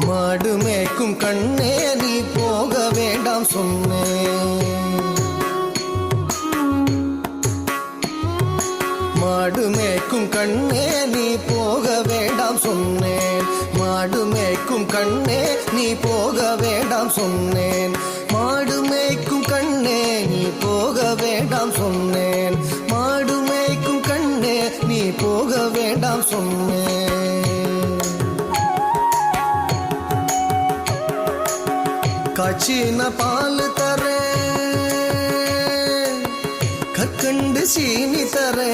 மாடு மேய்க்கும் கண்ணே நீ போக வேண்டாம் சொன்னேன். மாடு மேய்க்கும் கண்ணே நீ போக வேண்டாம் சொன்னேன். மாடு மேய்க்கும் கண்ணே நீ போக வேண்டாம் சொன்னேன். மாடு மேய்க்கும் கண்ணே நீ போக வேண்டாம் சொன்னேன். மாடு மேய்க்கும் கண்ணே நீ போக வேண்டாம் சொன்னேன். காய்ச்சின பால் தரே கற்கண்டு சீனி தரே.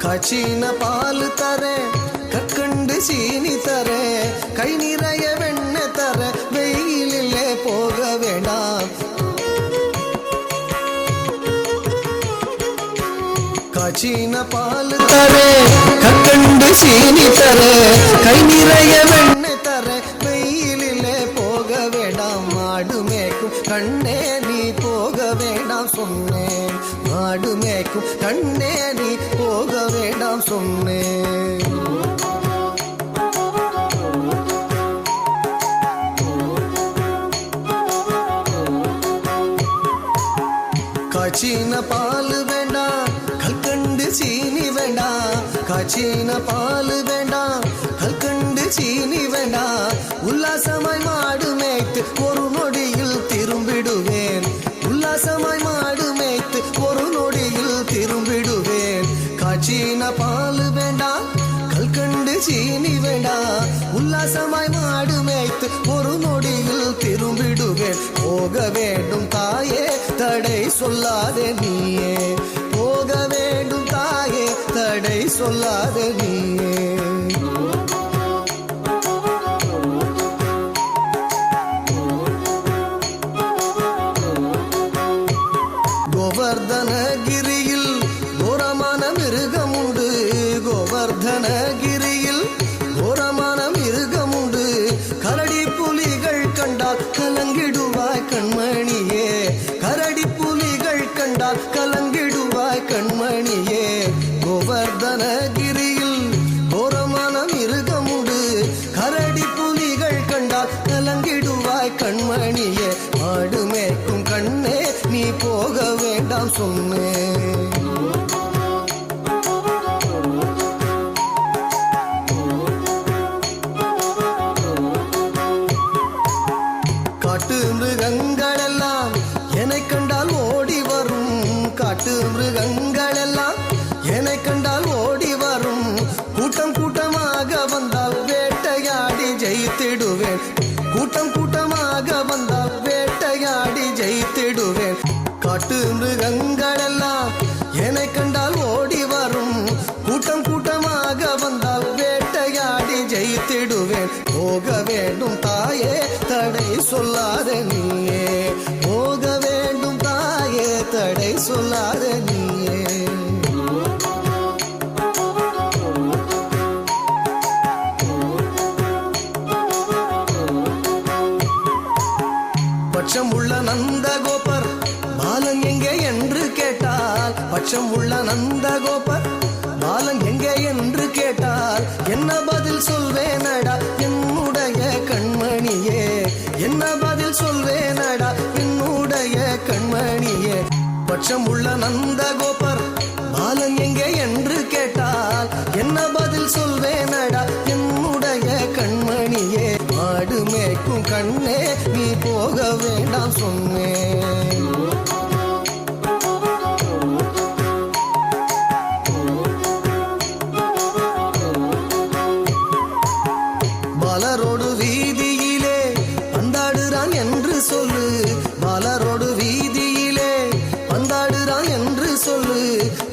காய்ச்சின பால் தரே கற்கண்டு சீனி தரே. கை நிறைய வெண்ணெய் தர வெயிலிலே போக வேண்டாம். காய்ச்சின பால் தரே கற்கண்டு சீனி தரே. கை நிறைய வெண்ணெய் தர வெயிலிலே போக வேண்டாம். மாடு மேய்க்கும் கண்ணே நீ போக வேண்டாம் சொன்னேன். மாடு மேய்க்கும் கண்ணே நீ போக வேண்டாம் சொன்னேன். காய்ச்சின பால் வேண்டாம் கல்கண்டு சீனி வேண்டாம். காய்ச்சின பால் வேண்டாம் கல்கண்டு சீனி வேண்டாம். உல்லாசமாய் மாடு மேய்த்து ஒரு நொடியில் திரும்பிடுவேன். உல்லாசமாய் மாடு மேய்த்து ஒரு நொடியில் திரும்பிடுவேன். காய்ச்சின பால் வேண்டாம் கல்கண்டு சீனி வேண்டாம். உல்லாசமாய் மாடு மேய்த்து ஒரு நொடியில் திரும்பிடுவேன். போக வேண்டும் தாயே தடை சொல்லாதே நீயே. போக வேண்டும் தாயே தடை சொல்லாதே நீயே. கோவர்தனகிரியில் கோரமான மிருகம் உண்டு. கோவர்தனகிரியில் கோரமான மிருகம் உண்டு. கரடி புலிகள் கண்டால் கலங்கிடுவாய் கண்மணியே. கரடி புலிகள் கண்டால் கலங்கிடுவாய் கண்மணியே. கோவர்தனகிரியில் கோரமான மிருகம் உண்டு. கரடி புலிகள் கண்டால் கலங்கிடுவாய் கண்மணியே. மாடு மேய்க்கும் கண்ணே நீ போக வேண்டாம் சொன்னேன். காட்டு மிருகங்கள் எல்லாம் என்னை கண்டால் ஓடி வரும். காட்டு மிருகங்கள் எல்லாம் என்னை கண்டால் ஓடி வரும். கூட்டம் கூட்டமாக வந்தால் வேட்டையாடி ஜெயித்திடுவேன். கூட்டம் கூட்டமாக வந்தால் வேட்டையாடி ஜெயித்திடுவேன். காட்டு மிருகங்கள் எல்லாம் என்னை கண்டால் ஓடி வரும். கூட்டம் கூட்டமாக வந்தால் வேட்டையாடி ஜெயித்திடுவேன். போக வேண்டும் தாயே தடை சொல்லாத நீயே. போக வேண்டும் தாயே தடை சொல்லாத நீயே. பட்சம் உள்ள நந்தகோபர் பாலன் எங்கே என்று கேட்டால். பட்சம் உள்ள நந்தகோபர் பாலன் எங்கே என்று கேட்டால் என்ன பதில் சொல்வேனடா என்னுடைய கண்மணியே. என்ன பதில் சொல்வேனடா என்னுடைய கண்மணியே. பட்சம் உள்ள நந்தகோபர் பாலன் எங்கே என்று கேட்டால் என்ன பதில் சொல்வேனடா என்னுடைய கண்மணியே. மாடு மேய்க்கும் கண்ணே நீ போக வேண்டாம் சொன்னேன். பாலரோடு வீதியிலே பந்தாடுறான் என்று சொல்லு. பாலரோடு வீதியிலே பந்தாடுறான் என்று சொல்லு.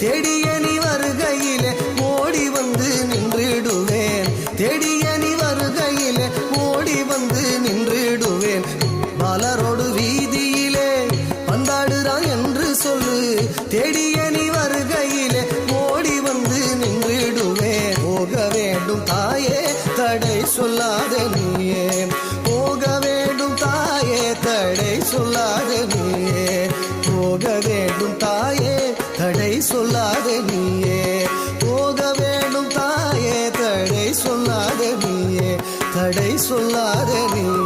தேடிய நீ வருகையிலே ஓடி வந்து நின்றிடுவேன். தேடிய நீ வருகையிலே ஓடி வந்து நின்றிடுவேன். பாலரோடு வீதியிலே பந்தாடுறான் என்று சொல்லு. தேடிய நீ வருகையிலே ஓடி வந்து நின்றிடுவேன். போக வேண்டும் தாயே தடை சொல்லாத நீயே. போக வேண்டும் தாயே தடை சொல்லாத நீயே. போக வேண்டும் தாயே தடை சொல்லாத நீயே. போக வேண்டும் தாயே தடை சொல்லாத நீயே. நின்றேன்